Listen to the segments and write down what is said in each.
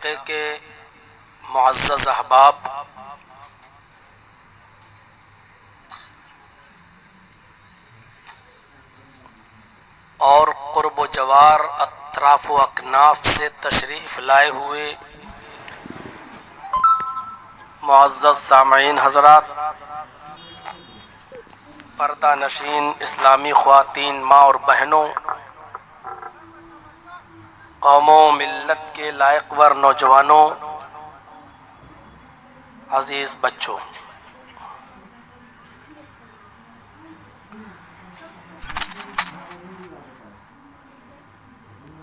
علاقے کے معزز احباب، اور قرب و جوار اطراف و اکناف سے تشریف لائے ہوئے معزز سامعین حضرات، پردہ نشین اسلامی خواتین، ماں اور بہنوں، قوم و ملت کے لائق ور نوجوانوں، عزیز بچوں،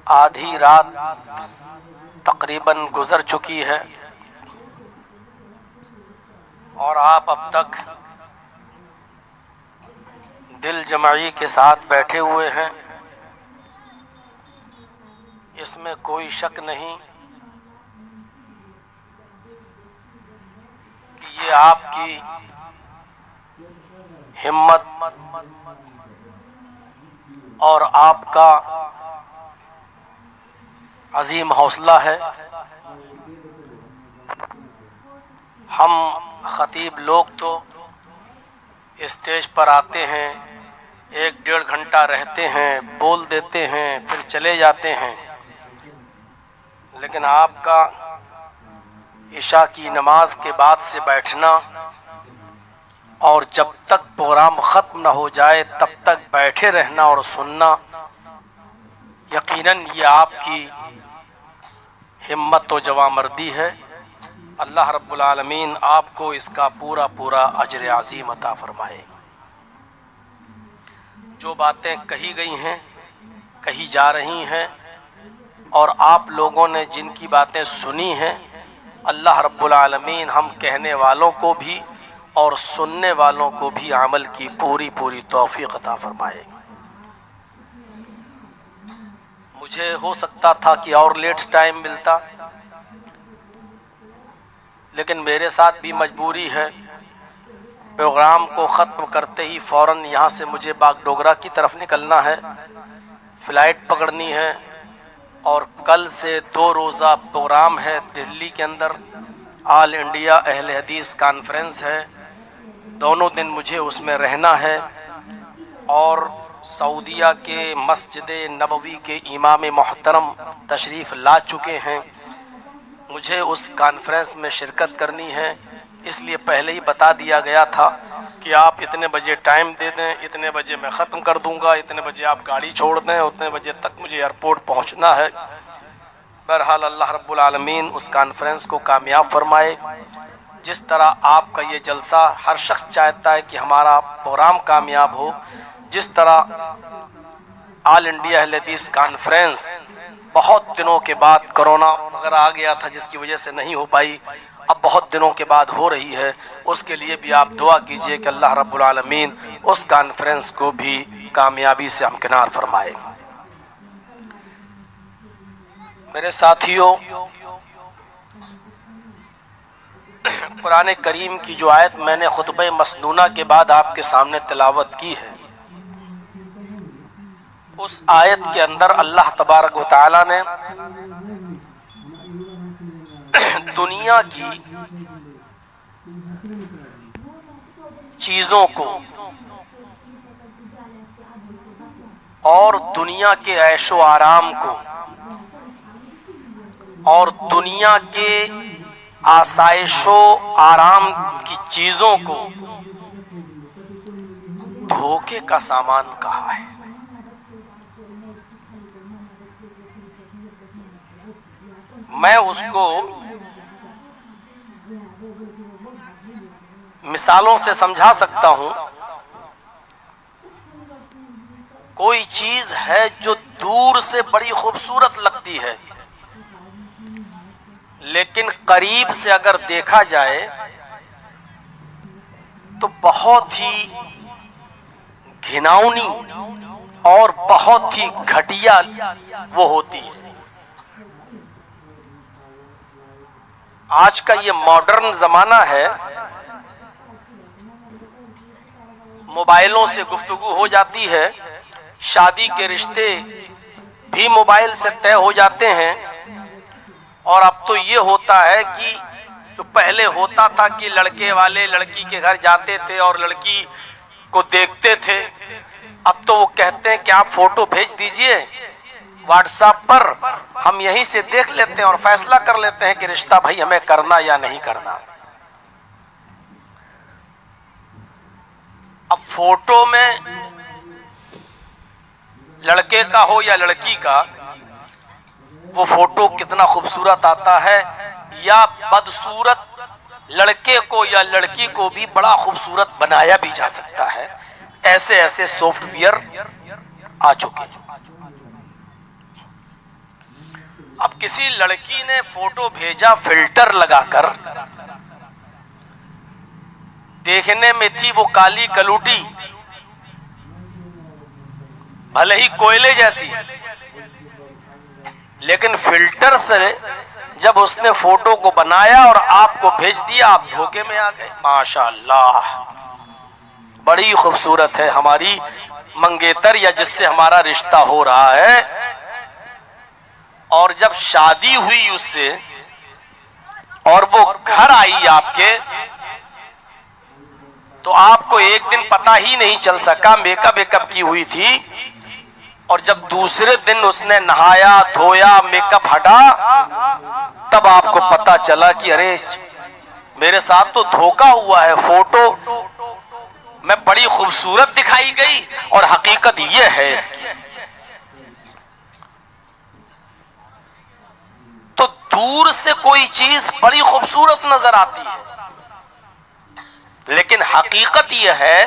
آدھی رات تقریباً گزر چکی ہے اور آپ اب تک دل جمعی کے ساتھ بیٹھے ہوئے ہیں۔ اس میں کوئی شک نہیں کہ یہ آپ کی ہمت اور آپ کا عظیم حوصلہ ہے۔ ہم خطیب لوگ تو اسٹیج پر آتے ہیں، 1-1.5 گھنٹہ رہتے ہیں، بول دیتے ہیں، پھر چلے جاتے ہیں، لیکن آپ کا عشاء کی نماز کے بعد سے بیٹھنا اور جب تک پروگرام ختم نہ ہو جائے تب تک بیٹھے رہنا اور سننا، یقیناً یہ آپ کی ہمت و جوانمردی ہے۔ اللہ رب العالمین آپ کو اس کا پورا پورا اجر عظیم عطا فرمائے۔ جو باتیں کہی گئی ہیں، کہی جا رہی ہیں، اور آپ لوگوں نے جن کی باتیں سنی ہیں، اللہ رب العالمین ہم کہنے والوں کو بھی اور سننے والوں کو بھی عمل کی پوری پوری توفیق عطا فرمائے۔ مجھے ہو سکتا تھا کہ اور لیٹ ٹائم ملتا، لیکن میرے ساتھ بھی مجبوری ہے۔ پروگرام کو ختم کرتے ہی فوراً یہاں سے مجھے باگڈوگرا کی طرف نکلنا ہے، فلائٹ پکڑنی ہے، اور کل سے 2 روزہ پروگرام ہے دہلی کے اندر، آل انڈیا اہل حدیث کانفرنس ہے، دونوں دن مجھے اس میں رہنا ہے، اور سعودیہ کے مسجد نبوی کے امام محترم تشریف لا چکے ہیں، مجھے اس کانفرنس میں شرکت کرنی ہے۔ اس لیے پہلے ہی بتا دیا گیا تھا کہ آپ اتنے بجے ٹائم دے دیں، اتنے بجے میں ختم کر دوں گا، اتنے بجے آپ گاڑی چھوڑ دیں، اتنے بجے تک مجھے ایئرپورٹ پہنچنا ہے۔ بہرحال اللہ رب العالمین اس کانفرنس کو کامیاب فرمائے۔ جس طرح آپ کا یہ جلسہ ہر شخص چاہتا ہے کہ ہمارا پروگرام کامیاب ہو، جس طرح آل انڈیا اہل حدیث کانفرنس بہت دنوں کے بعد، کرونا وغیرہ آ گیا تھا جس کی وجہ سے نہیں ہو پائی، اب بہت دنوں کے بعد ہو رہی ہے، اس کے لیے بھی آپ دعا کیجئے کہ اللہ رب العالمین اس کانفرنس کو بھی کامیابی سے ہمکنار فرمائے۔ میرے ساتھیوں، قرآن کریم کی جو آیت میں نے خطبہ مسنونہ کے بعد آپ کے سامنے تلاوت کی ہے، اس آیت کے اندر اللہ تبارک و تعالی نے دنیا کی چیزوں کو اور دنیا کے عیش و آرام کو اور دنیا کے آسائش و آرام کی چیزوں کو دھوکے کا سامان کہا ہے۔ میں اس کو مثالوں سے سمجھا سکتا ہوں۔ کوئی چیز ہے جو دور سے بڑی خوبصورت لگتی ہے، لیکن قریب سے اگر دیکھا جائے تو بہت ہی گھناؤنی اور بہت ہی گھٹیا وہ ہوتی ہے۔ آج کا یہ ماڈرن زمانہ ہے، موبائلوں سے گفتگو ہو جاتی ہے، شادی کے رشتے بھی موبائل سے طے ہو جاتے ہیں، اور اب تو یہ ہوتا ہے کہ تو پہلے ہوتا تھا کہ لڑکے والے لڑکی کے گھر جاتے تھے اور لڑکی کو دیکھتے تھے، اب تو وہ کہتے ہیں کہ آپ فوٹو بھیج دیجئے واٹس ایپ پر، ہم یہیں سے دیکھ لیتے ہیں اور فیصلہ کر لیتے ہیں کہ رشتہ بھائی ہمیں کرنا یا نہیں کرنا۔ اب فوٹو میں لڑکے کا ہو یا لڑکی کا، وہ فوٹو کتنا خوبصورت آتا ہے، یا بدصورت لڑکے کو یا لڑکی کو بھی بڑا خوبصورت بنایا بھی جا سکتا ہے۔ ایسے ایسے سافٹ ویئر آ چکے۔ اب کسی لڑکی نے فوٹو بھیجا فلٹر لگا کر، دیکھنے میں تھی وہ کالی کلوٹی، بھلے ہی کوئلے جیسی، لیکن فلٹر سے جب اس نے فوٹو کو بنایا اور آپ کو بھیج دیا، آپ دھوکے میں آ گئے۔ ماشاءاللہ بڑی خوبصورت ہے ہماری منگیتر یا جس سے ہمارا رشتہ ہو رہا ہے، اور جب شادی ہوئی اس سے اور وہ گھر آئی آپ کے، تو آپ کو ایک دن پتہ ہی نہیں چل سکا، میک اپ کی ہوئی تھی، اور جب دوسرے دن اس نے نہایا دھویا میک اپ ہٹا، تب آپ کو پتہ چلا کہ ارے میرے ساتھ تو دھوکا ہوا ہے، فوٹو میں بڑی خوبصورت دکھائی گئی اور حقیقت یہ ہے اس کی۔ تو دور سے کوئی چیز بڑی خوبصورت نظر آتی ہے، لیکن حقیقت یہ ہے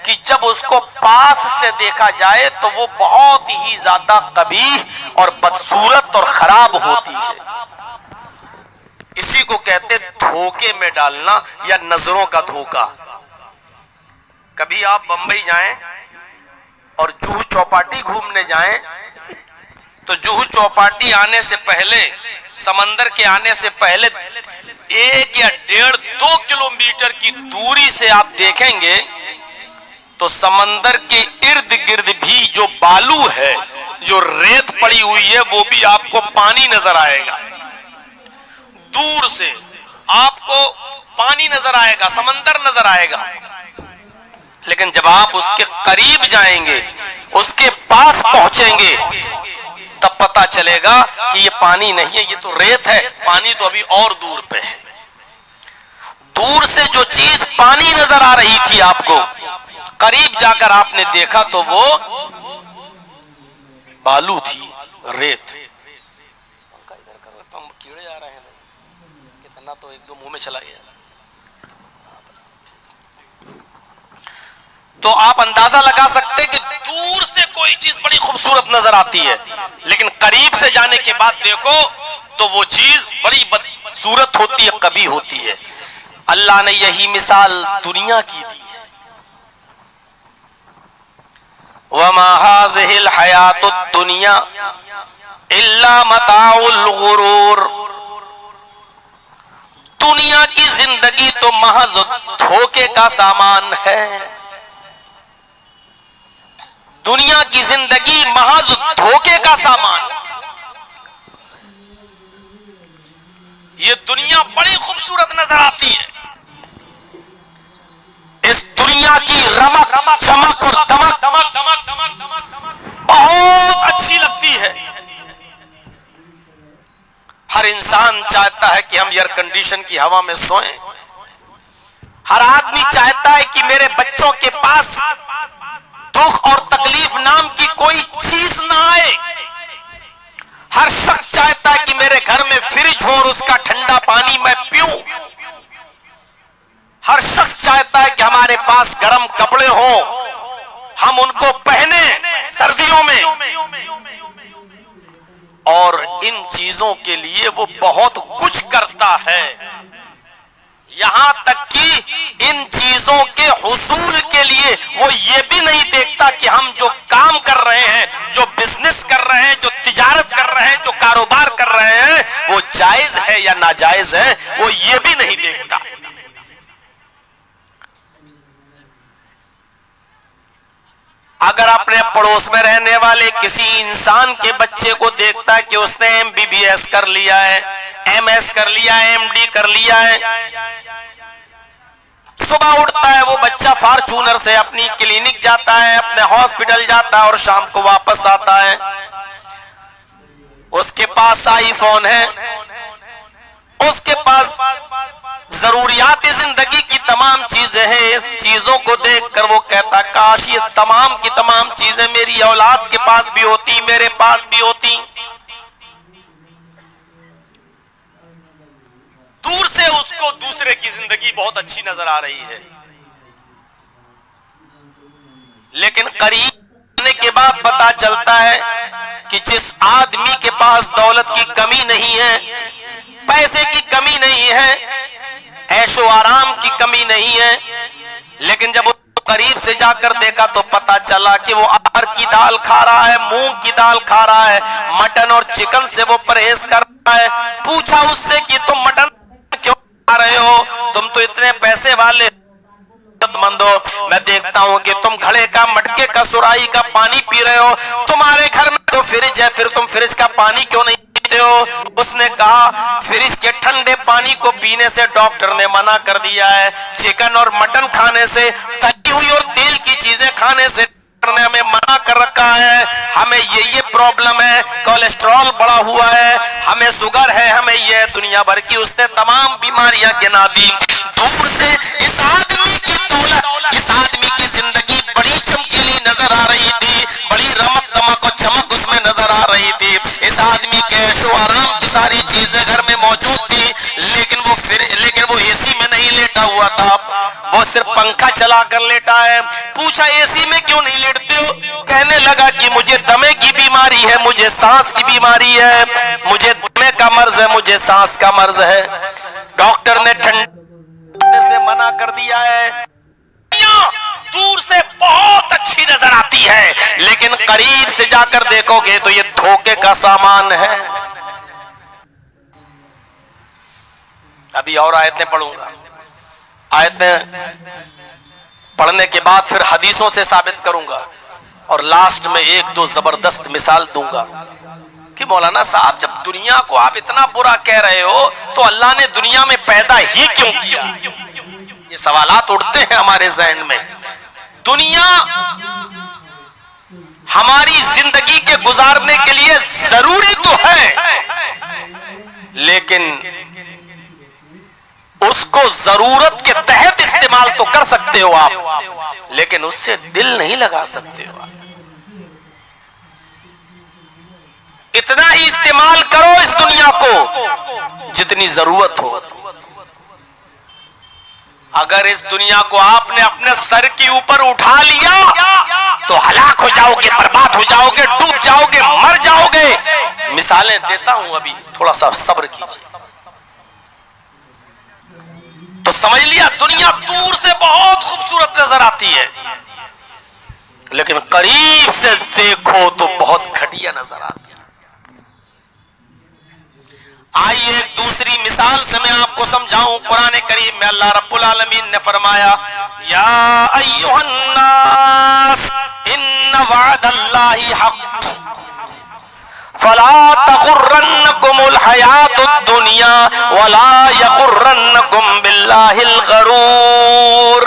کہ جب اس کو پاس سے دیکھا جائے تو وہ بہت ہی زیادہ قبیح اور بدصورت اور خراب ہوتی ہے۔ اسی کو کہتے دھوکے میں ڈالنا یا نظروں کا دھوکا۔ کبھی آپ بمبئی جائیں اور جوہو چوپاٹی گھومنے جائیں تو جوہو چوپاٹی آنے سے پہلے، سمندر کے آنے سے پہلے 1 یا 1.5 2 کلومیٹر کی دوری سے آپ دیکھیں گے تو سمندر کے ارد گرد بھی جو بالو ہے، جو ریت پڑی ہوئی ہے، وہ بھی آپ کو پانی نظر آئے گا۔ دور سے آپ کو پانی نظر آئے گا، سمندر نظر آئے گا، لیکن جب آپ اس کے قریب جائیں گے، اس کے پاس پہنچیں گے، تب پتا چلے گا کہ یہ پانی نہیں ہے، یہ تو ریت ہے، پانی تو ابھی اور دور پہ ہے۔ دور سے جو چیز پانی نظر آ رہی تھی آپ کو، قریب جا کر آپ نے دیکھا تو وہ بالو تھی، ریت۔ کیڑے آ رہے ہیں، کتنا تو 1 2 منہ میں چلا گیا۔ تو آپ اندازہ لگا سکتے کہ دور سے کوئی چیز بڑی خوبصورت نظر آتی ہے، لیکن قریب سے جانے کے بعد دیکھو تو وہ چیز بڑی بدصورت ہوتی ہے، قبیح ہوتی ہے۔ اللہ نے یہی مثال دنیا کی دی ہے۔ وَمَا هَٰذِهِ الْحَيَاةُ الدُّنْيَا إِلَّا مَتَاعُ الْغُرُورِ، دنیا کی زندگی تو محض دھوکے کا سامان ہے۔ دنیا کی زندگی محض دھوکے کا سامان۔ یہ دنیا بڑی خوبصورت نظر آتی ہے، اس دنیا کی رمق چمک اور دمک بہت اچھی لگتی ہے۔ ہر انسان چاہتا ہے کہ ہم ایئر کنڈیشن کی ہوا میں سوئیں، ہر آدمی چاہتا ہے کہ میرے بچوں کے پاس دکھ اور تکلیف نام کی کوئی چیز نہ آئے، ہر شخص چاہتا ہے کہ میرے گھر میں فریج ہو اور اس کا ٹھنڈا پانی میں پیوں، ہر شخص چاہتا ہے کہ ہمارے پاس گرم کپڑے ہوں، ہم ان کو پہنیں سردیوں میں، اور ان چیزوں کے لیے وہ بہت کچھ کرتا ہے، یہاں تک کہ ان چیزوں کے حصول کے لیے وہ یہ بھی نہیں دیکھتا کہ ہم جو کام کر رہے ہیں، جو بزنس کر رہے ہیں، جو تجارت کر رہے ہیں، جو کاروبار کر رہے ہیں، وہ جائز ہے یا ناجائز ہے، وہ یہ بھی نہیں دیکھتا۔ اگر اپنے پڑوس میں رہنے والے کسی انسان کے بچے کو دیکھتا ہے کہ اس نے MBBS کر لیا ہے، MS کر لیا ہے، MD کر لیا ہے، صبح اٹھتا ہے وہ بچہ فارچونر سے اپنی کلینک جاتا ہے، اپنے ہاسپٹل جاتا ہے اور شام کو واپس آتا ہے، اس کے پاس آئی فون ہے، اس کے پاس ضروریات زندگی کی تمام چیزیں ہیں، اس چیزوں کو دیکھ کر وہ کہتا کاش یہ تمام کی تمام چیزیں میری اولاد کے پاس بھی ہوتی، میرے پاس بھی ہوتی۔ دور سے اس کو دوسرے کی زندگی بہت اچھی نظر آ رہی ہے، لیکن قریب آنے کے بعد پتا چلتا ہے کہ جس آدمی کے پاس دولت کی کمی نہیں ہے، پیسے کی کمی نہیں ہے، عیش و آرام کی کمی نہیں ہے، لیکن جب قریب سے جا کر دیکھا تو پتا چلا کہ وہ ارہر کی دال کھا رہا ہے، مونگ کی دال کھا رہا ہے، مٹن اور چکن سے وہ پرہیز کر رہا ہے۔ پوچھا اس سے کہ تم مٹن کیوں کھا رہے ہو، تم تو اتنے پیسے والے مندو، میں دیکھتا ہوں کہ تم گھڑے کا، مٹکے کا، سرائی کا پانی پی رہے ہو، تمہارے گھر میں تو فریج ہے، پھر تم فریج کا پانی کیوں نہیں پیتے ہو؟ اس نے کہا فریج کے ٹھنڈے پانی کو پینے سے ڈاکٹر نے منع کر دیا ہے، چکن اور مٹن کھانے سے، تلی ہوئی اور تیل کی چیزیں کھانے سے ڈاکٹر نے ہمیں منع کر رکھا ہے، ہمیں یہ پرابلم ہے، کولیسٹرول بڑا ہوا ہے، ہمیں شوگر ہے، ہمیں یہ دنیا بھر کی اس نے تمام بیماریاں گنا دی۔ دور سے اس آدمی کی دولت، اس آدمی کی زندگی بڑی چمکیلی نظر آ رہی تھی، بڑی رمق دمق اور چمک اس میں نظر آ رہی تھی، اس آدمی کے عیش و آرام کی ساری چیزیں گھر میں موجود تھی، لیکن وہ اے سی میں نہیں لیٹا ہوا تھا، وہ صرف پنکھا چلا کر لیٹا ہے۔ پوچھا اے سی میں کیوں نہیں لیٹتے ہو؟ کہنے لگا کہ مجھے دمے کی بیماری ہے، مجھے سانس کی بیماری ہے، مجھے دمے کا مرض ہے، مجھے سانس کا مرض ہے۔ ڈاکٹر نے ٹھنڈے سے منع کر دیا ہے۔ دور سے بہت اچھی نظر آتی ہے، لیکن قریب سے جا کر دیکھو گے تو یہ دھوکے کا سامان ہے۔ ابھی اور آیتیں پڑھوں گا، آیتیں پڑھنے کے بعد پھر حدیثوں سے ثابت کروں گا، اور لاسٹ میں ایک دو زبردست مثال دوں گا کہ مولانا صاحب جب دنیا کو آپ اتنا برا کہہ رہے ہو تو اللہ نے دنیا میں پیدا ہی کیوں کیا؟ یہ سوالات اٹھتے ہیں ہمارے ذہن میں۔ دنیا ہماری زندگی کے گزارنے کے لیے ضروری تو ہے، لیکن اس کو ضرورت کے تحت استعمال تو کر سکتے ہو آپ، لیکن اس سے دل نہیں لگا سکتے ہو آپ۔ اتنا ہی استعمال کرو اس دنیا کو جتنی ضرورت ہو۔ اگر اس دنیا کو آپ نے اپنے سر کے اوپر اٹھا لیا تو ہلاک ہو جاؤ گے، برباد ہو جاؤ گے، ڈوب جاؤ گے، مر جاؤ گے۔ مثالیں دیتا ہوں، ابھی تھوڑا سا صبر کیجیے۔ تو سمجھ لیا دنیا دور سے بہت خوبصورت نظر آتی ہے، لیکن قریب سے دیکھو تو بہت گھٹیا نظر آتی ہے۔ آئیے ایک دوسری مثال سے میں آپ کو سمجھاؤں۔ قرآن کریم میں اللہ رب العالمین نے فرمایا یا ایھا الناس ان وعد اللہ حق فلا تغرنکم الحیات الدنیا ولا یغرنکم باللہ الغرور۔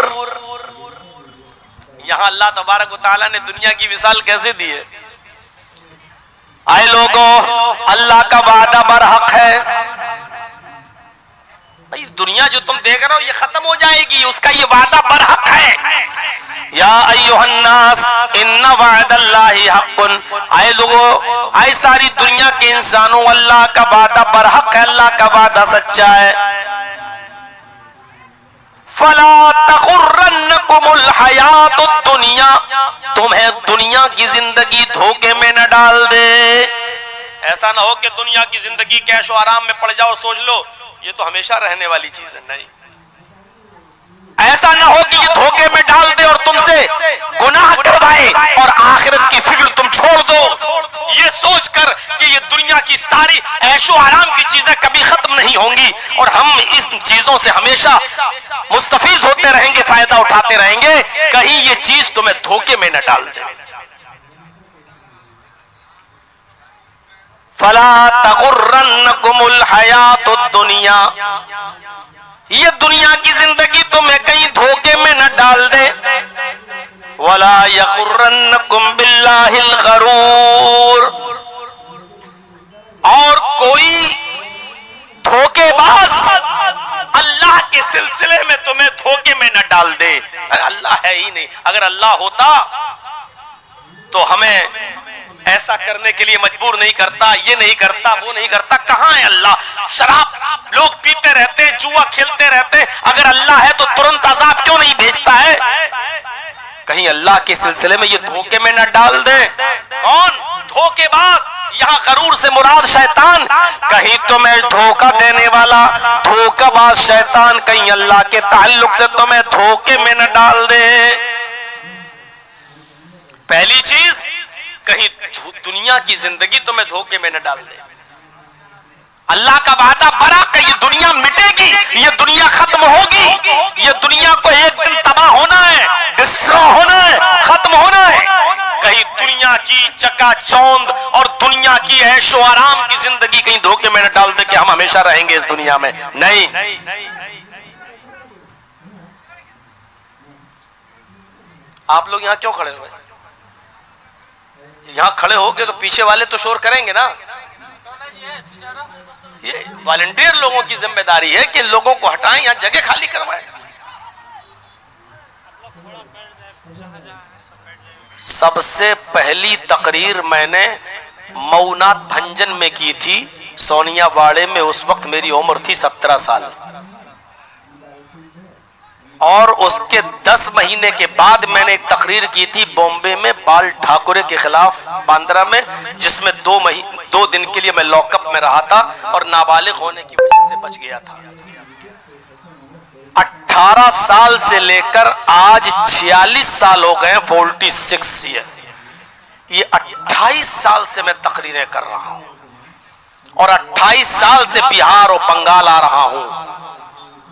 یہاں اللہ تبارک و تعالیٰ نے دنیا کی مثال کیسے دی ہے؟ آئے لوگوں، اللہ کا وعدہ برحق ہے۔ بھئی دنیا جو تم دیکھ رہے ہو یہ ختم ہو جائے گی، اس کا یہ وعدہ برحق ہے۔ یا ایھا الناس ان وعد اللہ حق، آئے لوگوں، آئے ساری دنیا کے انسانوں، اللہ کا وعدہ برحق ہے، اللہ کا وعدہ سچا ہے۔ فلا تغرنکم الحیات الدنیا، تمہیں دنیا کی زندگی دھوکے میں نہ ڈال دے۔ ایسا نہ ہو کہ دنیا کی زندگی کے عیش و آرام میں پڑ جاؤ، سوچ لو یہ تو ہمیشہ رہنے والی چیز ہے۔ نہیں، ایسا نہ ہو کہ یہ دھوکے میں ڈال دے اور تم سے گناہ کروائے اور آخرت کی فکر تم چھوڑ دو، یہ سوچ کر کہ یہ دنیا کی ساری عیش و آرام کی چیزیں کبھی ختم نہیں ہوں گی اور ہم اس چیزوں سے ہمیشہ مستفیض ہوتے رہیں گے، فائدہ اٹھاتے رہیں گے، کہیں یہ چیز تمہیں دھوکے میں نہ ڈال دے۔ فلا تغرنکم الحیات الدنیا، یہ دنیا کی زندگی تمہیں کہیں دھوکے میں نہ ڈال دے، ولا یغرنکم باللہ الغرور، اور کوئی دھوکے باز اللہ کے سلسلے میں تمہیں دھوکے میں نہ ڈال دے۔ اللہ ہے ہی نہیں، اگر اللہ ہوتا تو ہمیں ایسا کرنے کے لیے مجبور نہیں کرتا، یہ نہیں کرتا، وہ نہیں کرتا۔ کہاں ہے اللہ؟ شراب لوگ پیتے رہتے ہیں، جوا کھیلتے رہتے ہیں، اگر اللہ ہے تو ترنت عذاب کیوں نہیں بھیجتا ہے؟ کہیں اللہ کے سلسلے میں یہ دھوکے میں نہ ڈال دے۔ کون دھوکے باز؟ یہاں غرور سے مراد شیطان، کہیں تمہیں دھوکہ دینے والا دھوکہ باز شیطان کہیں اللہ کے تعلق سے تمہیں دھوکے میں نہ ڈال دے۔ پہلی چیز، کہیں دنیا کی زندگی تمہیں دھوکے میں نہ ڈال دے۔ اللہ کا وعدہ برا کہ یہ دنیا مٹے گی، یہ دنیا ختم ہوگی، یہ دنیا کو ایک دن تباہ ہونا ہے، ڈسٹرو ہونا ہے، ختم ہونا ہے۔ کہیں دنیا کی چکا چوند اور دنیا کی عیش و آرام کی زندگی کہیں دھوکے میں نہ ڈال دے کہ ہم ہمیشہ رہیں گے اس دنیا میں، نہیں۔ آپ لوگ یہاں کیوں کھڑے ہوئے؟ یہاں کھڑے ہو گے تو پیچھے والے تو شور کریں گے نا۔ یہ والنٹیئر لوگوں کی ذمہ داری ہے کہ لوگوں کو ہٹائیں، یہاں جگہ خالی کروائیں۔ سب سے پہلی تقریر میں نے مئونات بھنجن میں کی تھی، سونیا واڑے میں، اس وقت میری عمر تھی 17 سال، اور اس کے 10 مہینے کے بعد میں نے ایک تقریر کی تھی بامبے میں بال ٹھاکرے کے خلاف، باندرا میں، جس میں 2 دن کے لیے میں لاک اپ میں رہا تھا اور نابالغ ہونے کی وجہ سے بچ گیا تھا۔ 18 سال سے لے کر آج 46 سال ہو گئے، 46 ایئر، یہ 28 سال سے میں تقریریں کر رہا ہوں، اور 28 سال سے بہار اور بنگال آ رہا ہوں۔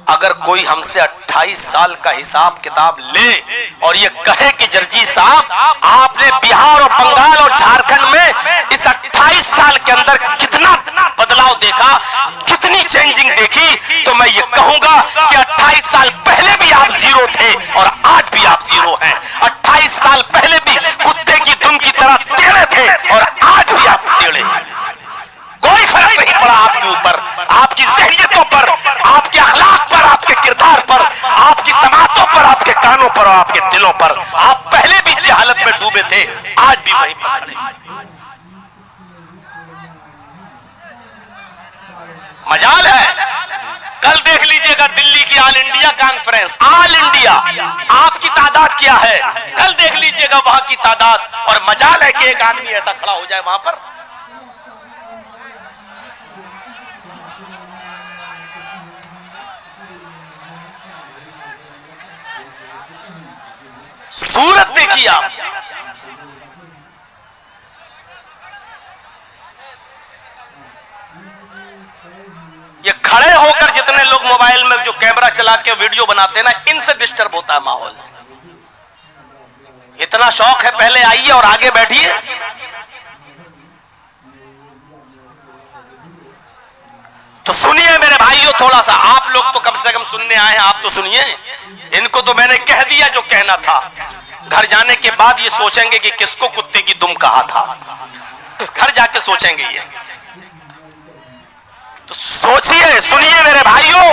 اگر کوئی ہم سے 28 سال کا حساب کتاب لے اور یہ کہے کہ جرجی صاحب آپ نے بہار اور بنگال اور جھارکھنڈ میں اس 28 سال کے اندر کتنا بدلاؤ دیکھا، کتنی چینجنگ دیکھی، تو میں یہ کہوں گا کہ 28 سال پہلے بھی آپ زیرو تھے اور آج بھی آپ زیرو ہیں۔ 28 سال پہلے بھی کتے کی دم کی طرح ٹیڑھے تھے اور آج بھی آپ ٹیڑھے ہیں۔ کوئی فرق نہیں پڑا آپ کے اوپر، آپ کی ذہنیتوں پر، آپ کے اخلاق پر، آپ کے کردار پر، آپ کی سماعتوں پر، آپ کے کانوں پر اور آپ کے دلوں پر۔ آپ پہلے بھی جہالت میں ڈوبے تھے، آج بھی وہیں پر کھڑے۔ مجال ہے، کل دیکھ لیجئے گا دلی کی آل انڈیا کانفرنس، آل انڈیا، آپ کی تعداد کیا ہے؟ کل دیکھ لیجئے گا وہاں کی تعداد، اور مجال ہے کہ ایک آدمی ایسا کھڑا ہو جائے وہاں پر۔ صورت دیکھیے آپ، یہ کھڑے ہو کر جتنے لوگ موبائل میں جو کیمرہ چلا کے ویڈیو بناتے ہیں نا، ان سے ڈسٹرب ہوتا ہے ماحول۔ اتنا شوق ہے، پہلے آئیے اور آگے بیٹھیے۔ تو سنیے میرے بھائیوں، تھوڑا سا آپ لوگ تو کم سے کم سننے آئے ہیں، آپ تو سنیے۔ ان کو تو میں نے کہہ دیا جو کہنا تھا، گھر جانے کے بعد یہ سوچیں گے کہ کس کو کتے کی دم کہا تھا، گھر جا کے سوچیں گے۔ یہ تو سوچئے، سنیے میرے بھائیوں،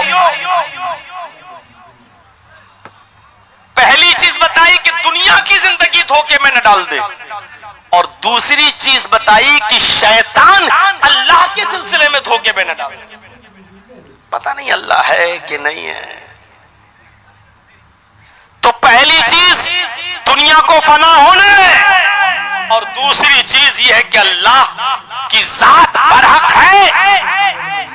پہلی چیز بتائی کہ دنیا کی زندگی دھوکے میں نہ ڈال دے، اور دوسری چیز بتائی کہ شیطان اللہ کے سلسلے میں دھوکے میں نہ ڈال دے۔ پتہ نہیں اللہ ہے کہ نہیں ہے۔ تو پہلی چیز دنیا کو فنا ہونا ہے، اور دوسری چیز یہ ہے کہ اللہ کی ذات برحق ہے،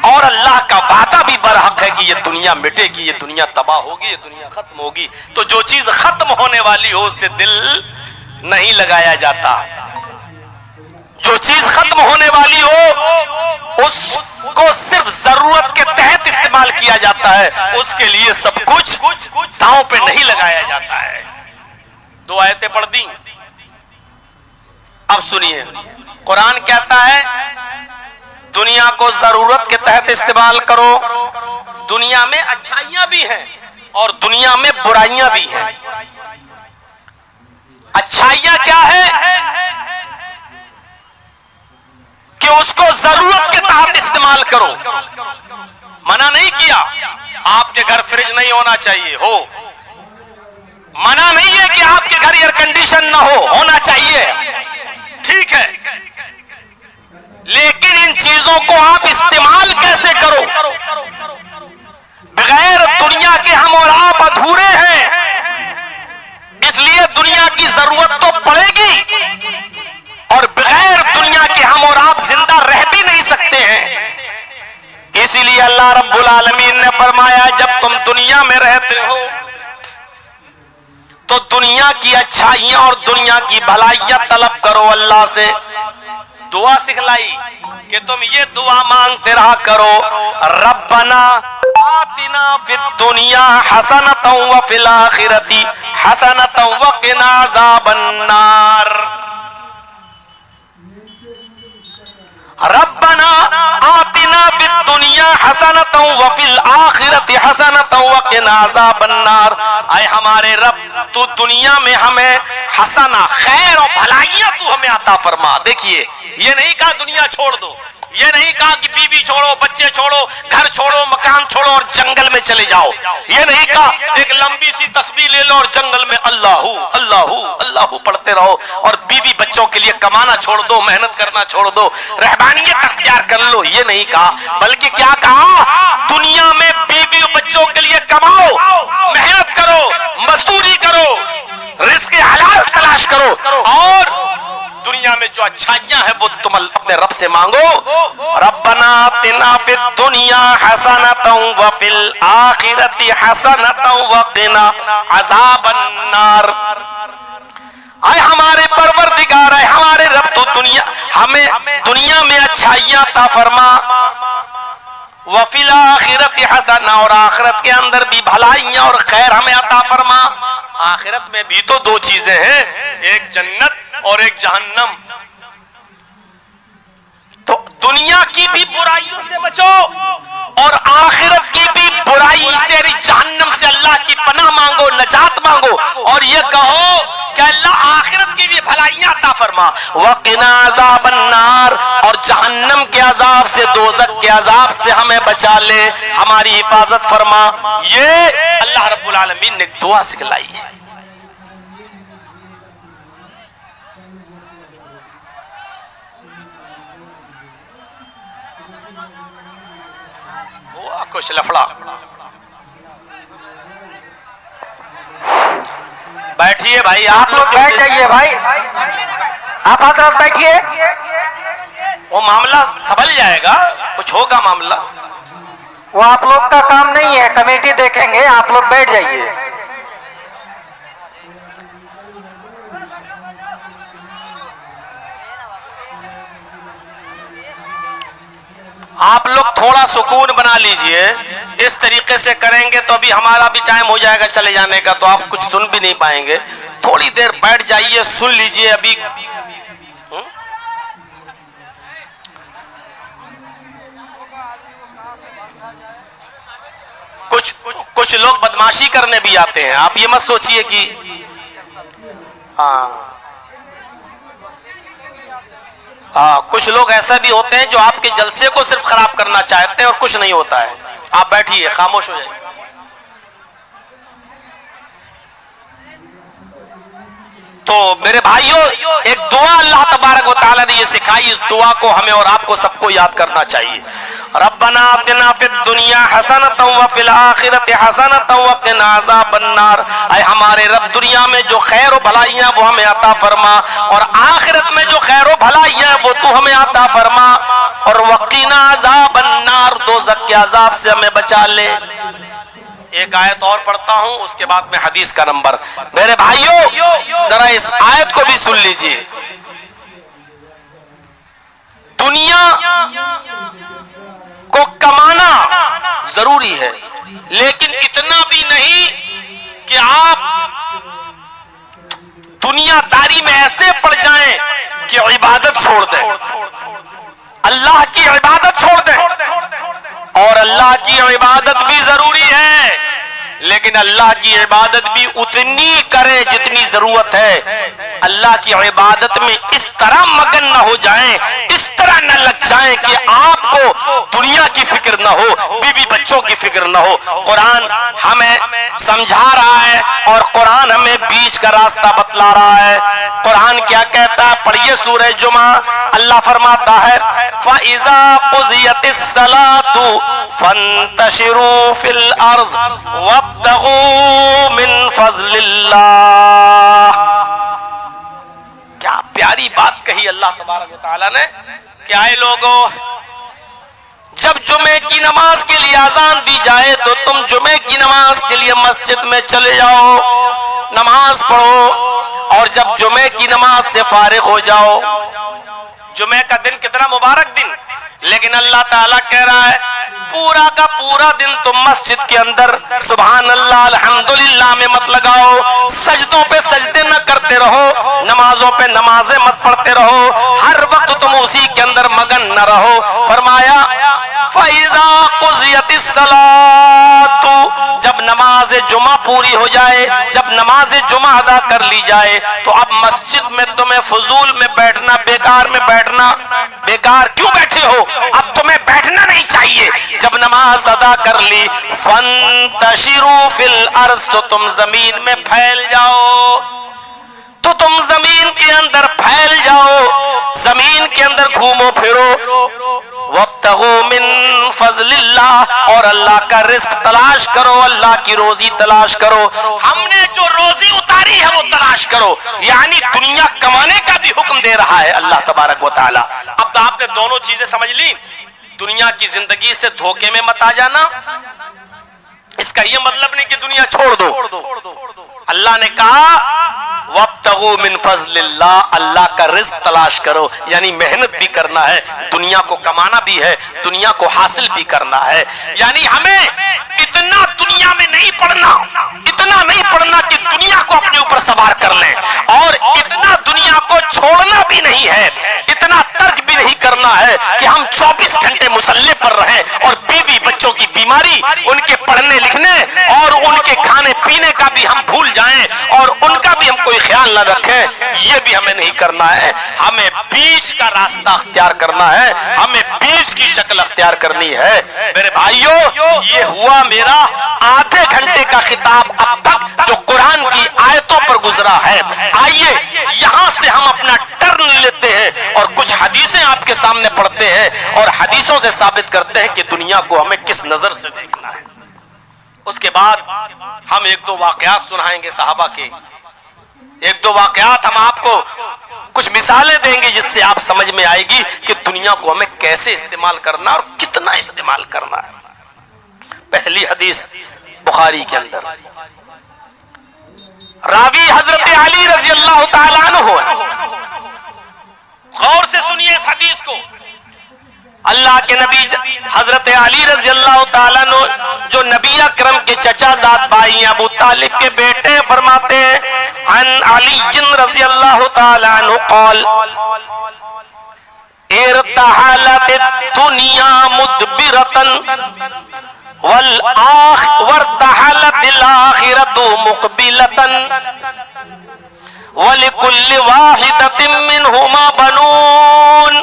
اور اللہ کا وعدہ بھی برحق ہے کہ یہ دنیا مٹے گی، یہ دنیا تباہ ہوگی، یہ دنیا ختم ہوگی۔ تو جو چیز ختم ہونے والی ہو اس سے دل نہیں لگایا جاتا، جو چیز ختم ہونے والی ہو اس کو صرف ضرورت کے تحت استعمال کیا جاتا ہے، اس کے لیے سب کچھ داؤں پہ نہیں لگایا جاتا ہے۔ 2 آیتیں پڑھ دیں، اب سنیے۔ قرآن کہتا ہے دنیا کو ضرورت کے تحت استعمال کرو. دنیا میں اچھائیاں بھی ہیں اور دنیا میں برائیاں بھی ہیں. اچھائیاں کیا ہے کہ اس کو ضرورت کے تحت استعمال کرو. منع نہیں کیا آپ کے گھر فریج نہیں ہونا چاہیے، ہو. منع نہیں ہے کہ آپ کے گھر ایئر کنڈیشن نہ ہونا چاہیے، ٹھیک ہے. لیکن ان چیزوں کو آپ استعمال کیسے کرو؟ بغیر دنیا کے ہم اور آپ ادھورے ہیں، اس لیے دنیا کی ضرورت تو پڑے گی اور بغیر دنیا کے ہم اور آپ زندہ رہ بھی نہیں سکتے ہیں. اسی لیے اللہ رب العالمین نے فرمایا جب تم دنیا میں رہتے ہو تو دنیا کی اچھائیاں اور دنیا کی بھلائیاں طلب کرو. اللہ سے دعا سکھلائی کہ تم یہ دعا مانگتے رہا کرو، ربنا آتنا فی الدنیا حسنۃ وفی الآخرۃ حسنۃ وقنا عذاب النار. ربنا آتنا فی الدنیا حسنۃ وفی الآخرۃ حسنۃ وقنا عذاب النار. اے ہمارے رب تو دنیا میں ہمیں حسنہ خیر اور بھلائیاں تو ہمیں عطا فرما. دیکھیے یہ نہیں کہا دنیا چھوڑ دو، یہ نہیں کہا کہ بیوی چھوڑو، بچے چھوڑو، گھر چھوڑو، مکان چھوڑو اور جنگل میں چلے جاؤ. یہ نہیں کہا ایک لمبی سی تسبیح لے لو اور جنگل میں اللہ اللہ اللہ پڑھتے رہو اور بیوی بچوں کے لیے کمانا چھوڑ دو، محنت کرنا چھوڑ دو، رہبانیت اختیار کر لو. یہ نہیں کہا، بلکہ کیا کہا؟ دنیا میں بیوی اور بچوں کے لیے کماؤ، محنت کرو، مزدوری کرو، رزق حلال تلاش کرو اور دنیا میں جو اچھائیاں ہیں وہ تم اپنے رب سے مانگو. ربنا آتنا فی الدنیا حسنۃ وفی الآخرۃ حسنۃ وقنا عذاب النار. اے ہمارے پروردگار، اے ہمارے رب تو ہمیں دنیا میں اچھائیاں عطا فرما، وفی الآخرۃ حسنہ اور آخرت کے اندر بھی بھلائیاں اور خیر ہمیں عطا فرما. آخرت میں بھی تو دو چیزیں ہیں، ایک جنت اور ایک جہنم. تو دنیا کی بھی برائیوں سے بچو اور آخرت کی بھی برائی سے، جہنم سے اللہ کی پناہ مانگو، نجات مانگو اور یہ کہو کہ اللہ آخرت کی بھی بھلائیاں عطا فرما. وقنا عذاب النار اور جہنم کے عذاب سے، دوزخ کے عذاب سے ہمیں بچا لے، ہماری حفاظت فرما. یہ اللہ رب العالمین نے دعا سکھلائی ہے. کچھ لفڑا. بیٹھیے بھائی، آپ لوگ بیٹھ جائیے بھائی، آپ حضرات بیٹھیے، وہ معاملہ سنبھل جائے گا، کچھ ہوگا معاملہ. وہ آپ لوگ کا کام نہیں ہے، کمیٹی دیکھیں گے، آپ لوگ بیٹھ جائیے. آپ لوگ تھوڑا سکون بنا لیجئے، اس طریقے سے کریں گے تو ابھی ہمارا بھی ٹائم ہو جائے گا چلے جانے کا، تو آپ کچھ سن بھی نہیں پائیں گے. تھوڑی دیر بیٹھ جائیے، سن لیجئے. ابھی کچھ لوگ بدماشی کرنے بھی آتے ہیں، آپ یہ مت سوچئے کہ کچھ لوگ ایسا بھی ہوتے ہیں جو آپ کے جلسے کو صرف خراب کرنا چاہتے ہیں اور کچھ نہیں ہوتا ہے. آپ بیٹھیے، خاموش ہو جائیے. تو میرے بھائیوں، ایک دعا اللہ تبارک و تعالیٰ نے یہ سکھائی، اس دعا کو ہمیں اور آپ کو سب کو یاد کرنا چاہیے. ربنا آتنا فی الدنیا حسنۃ وفی الآخرۃ حسنۃ وقنا عذاب النار. اے ہمارے رب دنیا میں جو خیر و بھلائیاں وہ ہمیں عطا فرما اور آخرت میں جو خیر و بھلائیاں وہ تو ہمیں عطا فرما اور وقنا عذاب النار، دوزخ کے عذاب سے ہمیں بچا لے. ایک آیت اور پڑھتا ہوں، اس کے بعد میں حدیث کا نمبر. میرے بھائیوں ذرا اس آیت کو بھی سن لیجئے. دنیا کو کمانا ضروری ہے لیکن اتنا بھی نہیں کہ آپ دنیا داری میں ایسے پڑ جائیں کہ عبادت چھوڑ دیں. اللہ کی عبادت چھوڑ دیں. اور اللہ کی عبادت بھی ضروری ہے، لیکن اللہ کی عبادت بھی اتنی کریں جتنی ضرورت ہے. اللہ کی عبادت میں اس طرح مگن نہ ہو جائیں، اس طرح نہ لگ جائیں کہ آپ کو دنیا کی فکر نہ ہو، بیوی بچوں کی فکر نہ ہو. قرآن ہمیں سمجھا رہا ہے اور قرآن ہمیں بیچ کا راستہ بتلا رہا ہے. قرآن کیا کہتا ہے؟ پڑھیے سورہ جمعہ. اللہ فرماتا ہے فَإِذَا قُضِيَتِ الصَّلَاةُ فَانتَشِرُوا فِي الْأَرْضِ وَابْتَغُوا مِنْ فَضْلِ اللَّهِ. کیا پیاری بات کہی اللہ تبارک و تعالیٰ نے کہ آئے لوگوں، جب جمعے کی نماز کے لیے اذان دی جائے تو تم جمعے کی نماز کے لیے مسجد میں چلے جاؤ، نماز پڑھو، اور جب جمعے کی نماز سے فارغ ہو جاؤ. جمعے کا دن کتنا مبارک دن، لیکن اللہ تعالیٰ کہہ رہا ہے پورا کا پورا دن تم مسجد کے اندر سبحان اللہ الحمدللہ میں مت لگاؤ، سجدوں پہ سجدے نہ کرتے رہو، نمازوں پہ نمازیں مت پڑھتے رہو، ہر وقت تم اسی کے اندر مگن نہ رہو. فرمایا فَإِذَا قُضِيَتِ الصَّلَاةُ، جب نماز جمعہ پوری ہو جائے، جب نماز جمعہ ادا کر لی جائے تو اب مسجد میں تمہیں فضول میں بیٹھنا، بیکار میں بیٹھنا، بیکار کیوں بیٹھے ہو؟ اب تمہیں بیٹھنا نہیں چاہیے. جب نماز ادا کر لی فَانتَشِرُوا فِي الْأَرْضِ، تو تم زمین میں پھیل جاؤ، تو تم زمین کے اندر پھیل جاؤ، زمین کے اندر گھومو پھرو. وَابْتَغُوا مِن فَضْلِ اللَّهِ، اور اللہ کا رزق تلاش کرو، اللہ کی روزی تلاش کرو. ہم نے جو روزی اتاری ہے وہ تلاش کرو، یعنی دنیا کمانے کا بھی حکم دے رہا ہے اللہ تبارک و تعالی. اب تو آپ نے دونوں چیزیں سمجھ لی. دنیا کی زندگی سے دھوکے میں مت آ جانا، اس کا یہ مطلب نہیں کہ دنیا چھوڑ دو. اللہ نے کہا وَابْتَغُوا مِن فَضْلِ اللَّهِ، اللہ کا رزق تلاش کرو، یعنی محنت بھی کرنا ہے، دنیا کو کمانا بھی ہے، دنیا کو حاصل بھی کرنا ہے. یعنی ہمیں اتنا دنیا میں نہیں پڑنا، اتنا نہیں پڑنا کہ دنیا کو اپنے اوپر سوار کر لیں، اور اتنا دنیا کو چھوڑنا بھی نہیں ہے، اتنا ترک بھی نہیں کرنا ہے کہ ہم 24 گھنٹے مسلح پر رہیں اور بیوی بچوں کی بیماری، ان کے پڑھنے لکھنے اور ان کے کھانے پینے کا بھی ہم بھول جائیں اور ان کا بھی ہم کوئی خیال نہ رکھیں. یہ بھی ہمیں نہیں کرنا ہے. ہمیں بیچ کا راستہ اختیار کرنا ہے، ہمیں بیچ کی شکل اختیار کرنی ہے. میرے بھائیوں، یہ ہوا میرا آدھے گھنٹے کا خطاب اب تک جو قرآن کی آیتوں پر گزرا ہے. آئیے یہاں سے ہم اپنا ٹرن لیتے ہیں اور کچھ حدیثیں آپ کے سامنے پڑھتے ہیں اور حدیثوں سے ثابت کرتے ہیں کہ دنیا کو ہمیں کس نظر سے دیکھنا ہے. اس کے بعد ہم ایک دو واقعات سنائیں گے صحابہ کے، ایک دو واقعات ہم آپ کو کچھ مثالیں دیں گے جس سے آپ سمجھ میں آئے گی کہ دنیا کو ہمیں کیسے استعمال کرنا اور کتنا استعمال کرنا ہے. پہلی حدیث بخاری کے اندر، راوی حضرت علی رضی اللہ تعالیٰ عنہ ہے. غور سے سنیے اس حدیث کو. اللہ کے نبی حضرت علی رضی اللہ تعالیٰ عنہ جو نبی اکرم کے چچا زاد بھائی ہیں، ابو طالب کے بیٹے، فرماتے ہیں عن علی رضی اللہ تعالیٰ عنہ قال ارتحلت الدنیا مدبرتا وارتحلت الآخرة مقبلتا ولكل واحدة منهما بنون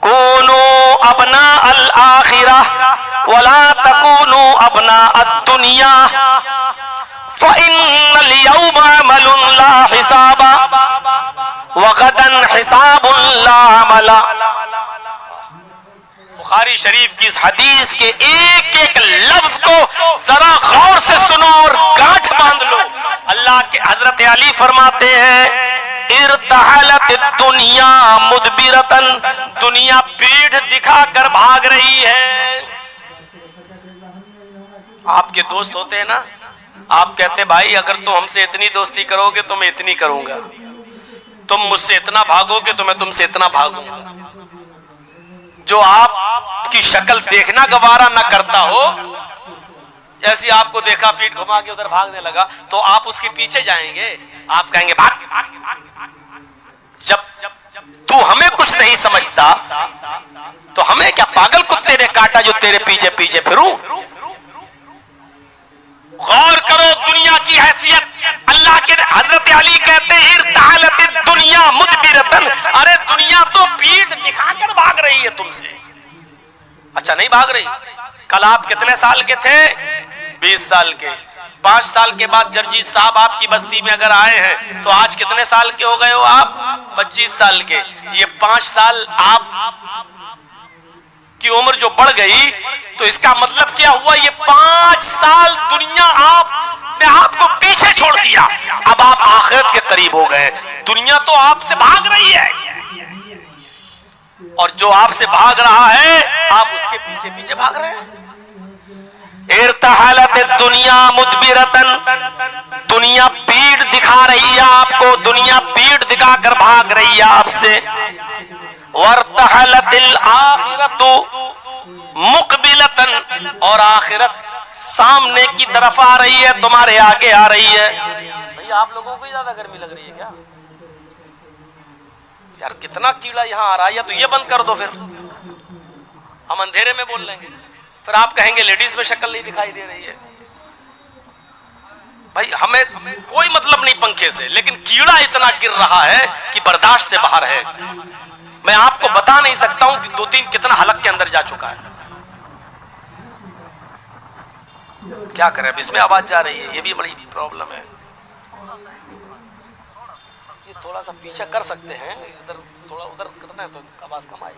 كونوا ابناء الآخرة ولا تكونوا ابناء الدنيا فإن اليوم عمل لا حساب وغدا حساب لا عمل. بخاری شریف کی اس حدیث کے ایک ایک لفظ کو ذرا غور سے سنو اور گانٹھ باندھ لو. اللہ کے حضرت علی فرماتے ہیں ارتحلت الدنیا مدبرتن، دنیا پیٹھ دکھا کر بھاگ رہی ہے. آپ کے دوست ہوتے ہیں نا، آپ کہتے ہیں بھائی اگر تم ہم سے اتنی دوستی کرو گے تو میں اتنی کروں گا، تم مجھ سے اتنا بھاگو گے تو میں تم سے اتنا بھاگوں گا. جو آپ کی شکل دیکھنا گوارا نہ کرتا ہو، جیسی آپ کو دیکھا پیٹ گھما کے ادھر بھاگنے لگا تو آپ اس کے پیچھے جائیں گے، آپ کہیں گے بھاگ. جب تو ہمیں کچھ نہیں سمجھتا تو ہمیں کیا پاگل کتے نے کاٹا جو تیرے پیچھے پیچھے پھروں؟ غور کرو دنیا کی حیثیت. اللہ کے حضرت علی کہتے ہیں ارتحلت الدنیا مدبرتن، ارے دنیا تو پیٹھ دکھا کر بھاگ رہی ہے تم سے. اچھا نہیں بھاگ رہی. کل آپ کتنے سال کے تھے؟ 20 سال کے. 5 سال کے بعد جرجیت صاحب آپ کی بستی میں اگر آئے ہیں تو آج کتنے سال کے ہو گئے ہو آپ؟ 25 سال کے. یہ 5 سال آپ کی عمر جو بڑھ گئی تو اس کا مطلب کیا ہوا؟ یہ 5 سال دنیا آپ نے آپ کو پیچھے چھوڑ دیا. اب آپ آخرت کے قریب ہو گئے. دنیا تو آپ سے بھاگ رہی ہے اور جو آپ سے بھاگ رہا ہے آپ اس کے پیچھے پیچھے بھاگ رہے ہیں. ارتحلت الدنیا مدبرتن، دنیا پیٹ دکھا رہی ہے آپ کو، دنیا پیٹ دکھا کر بھاگ رہی ہے آپ سے. وارتحلت الآخرۃ مقبلتن، اور آخرت سامنے کی طرف آ رہی ہے، تمہارے آگے آ رہی ہے. بھئی آپ لوگوں کو ہی زیادہ گرمی لگ رہی ہے کیا؟ یار کتنا کیڑا یہاں آ رہا ہے. یا تو یہ بند کر دو، پھر ہم اندھیرے میں بول لیں گے، پھر آپ کہیں گے لیڈیز میں شکل نہیں دکھائی دے رہی ہے. بھائی ہمیں کوئی مطلب نہیں پنکھے سے، لیکن کیڑا اتنا گر رہا ہے کہ برداشت سے باہر ہے. میں آپ کو بتا نہیں سکتا ہوں کہ 2-3 کتنا حلق کے اندر جا چکا ہے. کیا کریں اب اس میں آواز جا رہی ہے، یہ بھی بڑی پرابلم ہے. یہ تھوڑا سا پیچھے کر سکتے ہیں، ادھر تھوڑا ادھر کرنا ہے تو آواز کم آئے.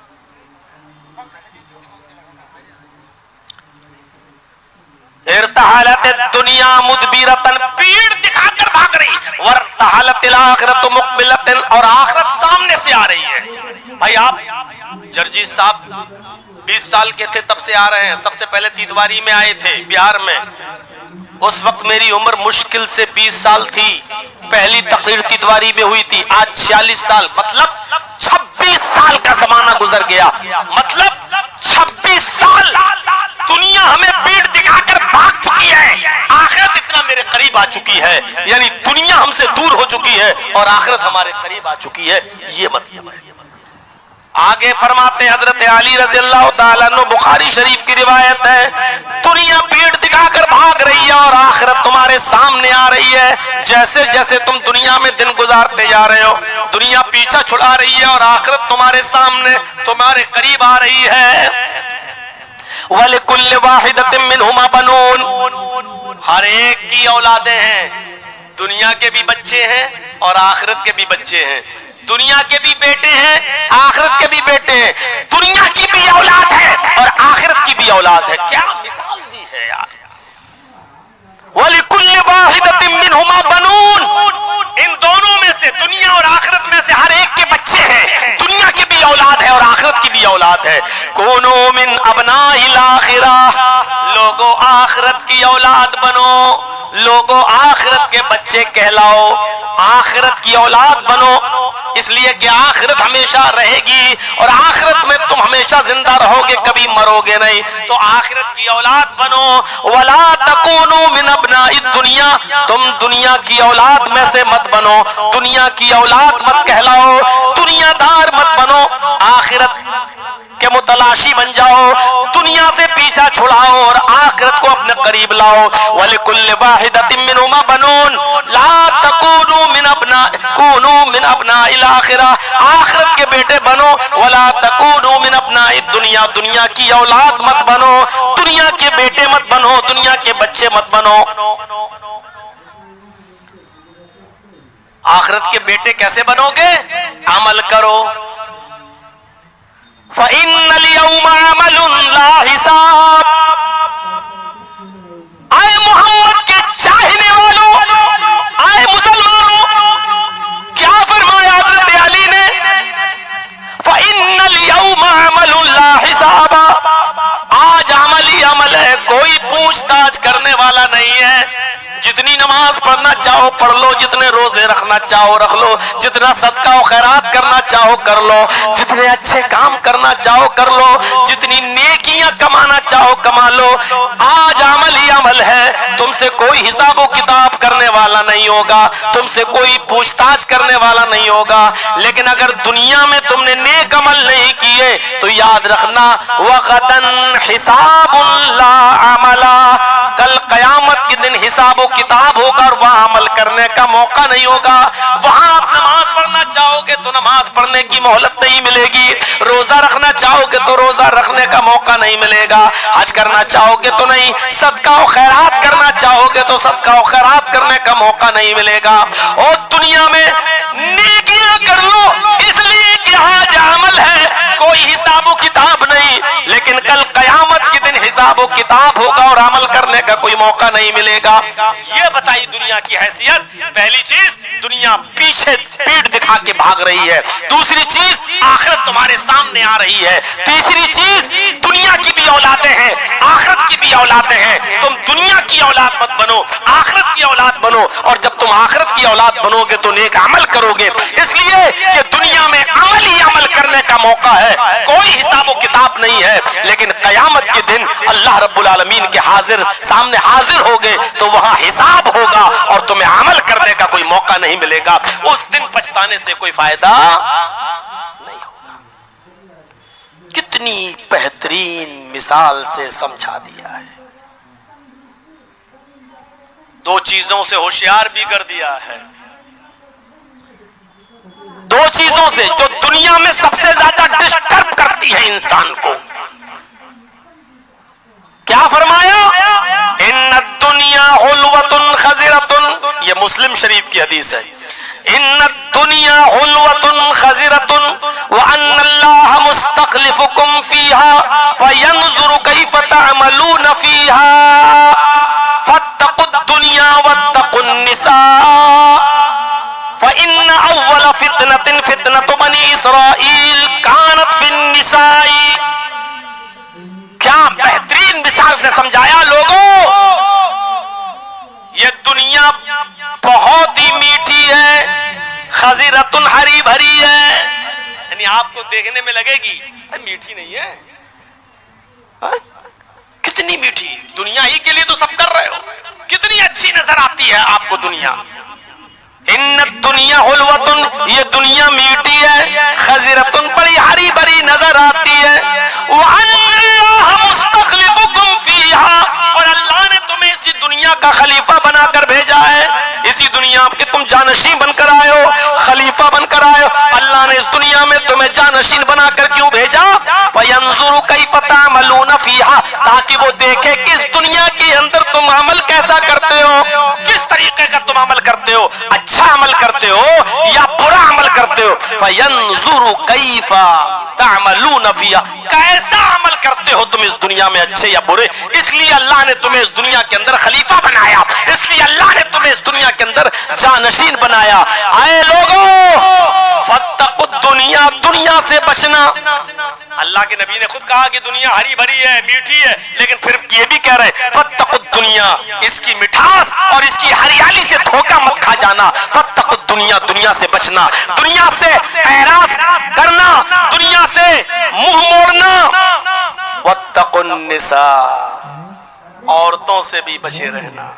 ارتحلت الدنیا مدبرتن، پیڑ دکھا کر بھاگ رہی. وارتحلت الآخرۃ مقبلتن، اور آخرت سامنے سے آ رہی ہے. بھائی آپ جرجیت صاحب 20 سال کے تھے تب سے آ رہے ہیں. سب سے پہلے تیتواری میں آئے تھے بہار میں. اس وقت میری عمر مشکل سے 20 سال تھی. پہلی تقریر تیتواری میں ہوئی تھی. آج 46 سال، مطلب 26 سال کا زمانہ گزر گیا. مطلب 26 سال دنیا ہمیں پیٹ دکھا کر بھاگ چکی ہے، آخرت اتنا میرے قریب آ چکی ہے. یعنی دنیا ہم سے دور ہو چکی ہے اور آخرت ہمارے قریب آ چکی ہے. یہ مطلب ہے. آگے فرماتے حضرت علی رضی اللہ تعالیٰ عنہ، بخاری شریف کی روایت ہے، دنیا پیٹ دکھا کر بھاگ رہی ہے اور آخرت تمہارے سامنے آ رہی ہے. جیسے جیسے تم دنیا میں دن گزارتے جا رہے ہو، دنیا پیچھا چھڑا رہی ہے اور آخرت تمہارے سامنے تمہارے قریب آ رہی ہے. وَلِكُلِّ وَاحِدَةٍ مِّنْهُمَا بَنُونَ، ہر ایک کی اولادیں ہیں. دنیا کے بھی بچے ہیں اور آخرت کے بھی بچے ہیں. دنیا کے بھی بیٹے ہیں، آخرت کے بھی بیٹے ہیں. دنیا کی بھی اولاد ہے اور آخرت کی بھی اولاد ہے. کیا مثال دی ہے یار. وَلِكُلِّ وَاحِدَةٍ مِّنْهُمَا بَنُونَ، ان دونوں میں سے، دنیا اور آخرت میں سے ہر ایک کے بچے ہیں. دنیا کی بھی اولاد ہے اور آخرت کی بھی اولاد ہے. كُونُوا مِنْ أَبْنَاءِ الْآخِرَةِ، لوگو آخرت کی اولاد بنو. لوگو آخرت کے بچے کہلاؤ، آخرت کی اولاد بنو. اس لیے کہ آخرت ہمیشہ رہے گی اور آخرت میں تم ہمیشہ زندہ رہو گے، کبھی مرو گے نہیں. تو آخرت کی اولاد بنو. وَلَا تَكُونُوا مِنْ أَبْنَاءِ الدُّنْيَا، تم دنیا کی اولاد میں سے مت بنو. دنیا کی اولاد مت کہلاؤ، دنیا دار مت بنو. آخرت کے متلاشی بن جاؤ، دنیا سے پیچھا چھڑاؤ اور آخرت کو اپنے قریب لاؤ. وَلِكُلِّ وَاحِدَةٍ مِّنْهُمَا بَنُونَ لَا تَكُونُوا مِنْ أَبْنَاءِ كُونُوا مِنْ أَبْنَاءِ الْآخِرَةِ، آخرت کے بیٹے بنو. وَلَا تَكُونُوا مِنْ أَبْنَاءِ الدُّنْيَا، دنیا کی اولاد مت بنو، دنیا کے بیٹے مت بنو، دنیا کے بچے مت بنو. آخرت کے بیٹے کیسے بنو گے؟ عمل کرو. فَإِنَّ الْيَوْمَ عَمَلٌ لَا حِسَابٌ. آئے محمد کے چاہنے والوں، آئے مسلمانوں، کیا فرمایا حضرت علی نے؟ فَإِنَّ الْيَوْمَ عَمَلٌ لَا حِسَابٌ، آج عمل ہی عمل ہے، کوئی پوچھ تاچھ کرنے والا نہیں ہے. جتنی نماز پڑھنا چاہو پڑھ لو، جتنے روزے رکھنا چاہو رکھ لو، جتنا صدقہ و خیرات کرنا چاہو کر لو، جتنے اچھے کام کرنا چاہو کر لو، جتنی نیکیاں کمانا چاہو کما لو. آج عمل ہی عمل ہے. تم سے کوئی حساب و کتاب کرنے والا نہیں ہوگا، تم سے کوئی پوچھ تاچھ کرنے والا نہیں ہوگا۔ لیکن اگر دنیا میں تم نے نیک عمل نہیں کیے تو یاد رکھنا وَغَدًا حِسَابٌ لَا عَمَلَا، کل قیامت کے دن حساب و کتاب ہوگا اور وہاں عمل کرنے کا موقع نہیں ہوگا۔ وہاں آپ نماز پڑھنا چاہو گے تو نماز پڑھنے کی مہلت نہیں ملے گی، روزہ رکھنا چاہو گے تو روزہ رکھنے کا موقع نہیں ملے گا، حج کرنا چاہو گے تو نہیں، صدقہ و خیرات کرنا چاہو گے تو صدقہ و خیرات کرنے کا موقع نہیں ملے گا۔ اور دنیا میں نیکیاں کر لو اس لیے کہ آج عمل ہے، کوئی حساب و کتاب نہیں، لیکن کل قیامت کے دن حساب و کتاب ہوگا اور عمل کرنے کا کوئی موقع نہیں ملے گا۔ یہ بتائی دنیا کی حیثیت۔ پہلی چیز، دنیا پیچھے پیٹ دکھا کے بھاگ رہی ہے۔ دوسری چیز، آخرت تمہارے سامنے آ رہی ہے۔ تیسری چیز، دنیا کی بھی اولادیں ہیں، آخرت کی بھی اولادیں ہیں۔ تم دنیا کی اولاد مت بنو، آخرت کی اولاد بنو، اور جب تم آخرت کی اولاد بنو گے تو نیک عمل کرو گے، اس لیے کہ دنیا میں عمل ہی عمل کرنے کا موقع ہے، کوئی حساب و کتاب نہیں ہے۔ لیکن قیامت کے دن اللہ رب العالمین کے سامنے حاضر ہوگے تو وہاں حساب ہوگا اور تمہیں عمل کرنے کا کوئی موقع نہیں ملے گا۔ اس دن پچھتانے سے کوئی فائدہ نہیں ہوگا۔ کتنی بہترین مثال سے سمجھا دیا ہے، دو چیزوں سے ہوشیار بھی کر دیا ہے، دو چیزوں سے جو دنیا میں سب سے زیادہ ڈسٹرب کرتی ہے انسان کو۔ کیا فرمایا؟ ان الدنیا حلوۃ خضرۃ، یہ مسلم شریف کی حدیث ہے۔ ان الدنیا حلوۃ خضرۃ وان اللہ مستخلفکم فیہا فینظر کیف تعملون فیہا فاتقوا الدنیا واتقوا النساء فإن أول فتنة فتنة بني إسرائيل كانت في النساء۔ کیا بہترین مثال سے سمجھایا لوگوں، یہ دنیا بہت ہی میٹھی ہے، خضرۃ ہری بھری ہے، یعنی آپ کو دیکھنے میں لگے گی میٹھی نہیں ہے، کتنی میٹھی، دنیا ہی کے لیے تو سب کر رہے ہو، کتنی اچھی نظر آتی ہے آپ کو دنیا۔ ان الدنیا حلوۃ، یہ دنیا میٹھی ہے، خضرۃ بڑی ہری بھری نظر آتی ہے، وان اللہ مستخلفکم فیہا، اور اللہ نے تمہیں اسی دنیا کا خلیفہ بنا کر بھیجا ہے، اسی دنیا کے تم جانشین بن کر آئے ہو، خلیفہ بن کر آئے ہو۔ اللہ نے اس دنیا میں تمہیں جانشین بنا کر کیوں بھیجا؟ فینظر کیف تعملون فیہا، تاکہ وہ دیکھے کہ اس دنیا کے اندر تم عمل کیسا کرتے ہو، کس طریقے کا تم عمل کرتے ہو، اچھا عمل کرتے ہو یا برا عمل کرتے ہو۔ فینظر کیف تعملون فیہا، کیسا عمل کرتے ہو تم اس دنیا میں، اچھے یا برے۔ اس لیے اللہ نے تمہیں اس دنیا کے اندر خلیفہ بنایا، اس لیے اللہ نے تمہیں اس دنیا کے اندر جانشین بنایا۔ آئے لوگوں، فاتقوا الدنیا، دنیا سے بچنا۔ اللہ کے نبی نے خود کہا کہ دنیا ہری بھری ہے، میٹھی ہے، لیکن پھر یہ بھی کہہ رہے فاتقوا الدنیا، اس کی مٹھاس اور اس کی ہریالی سے دھوکہ مت کھا جانا۔ فاتقوا الدنیا، دنیا سے بچنا، دنیا سے اعراض کرنا، دنیا سے منہ موڑنا۔ واتقوا النساء، عورتوں سے بھی بچے رہنا۔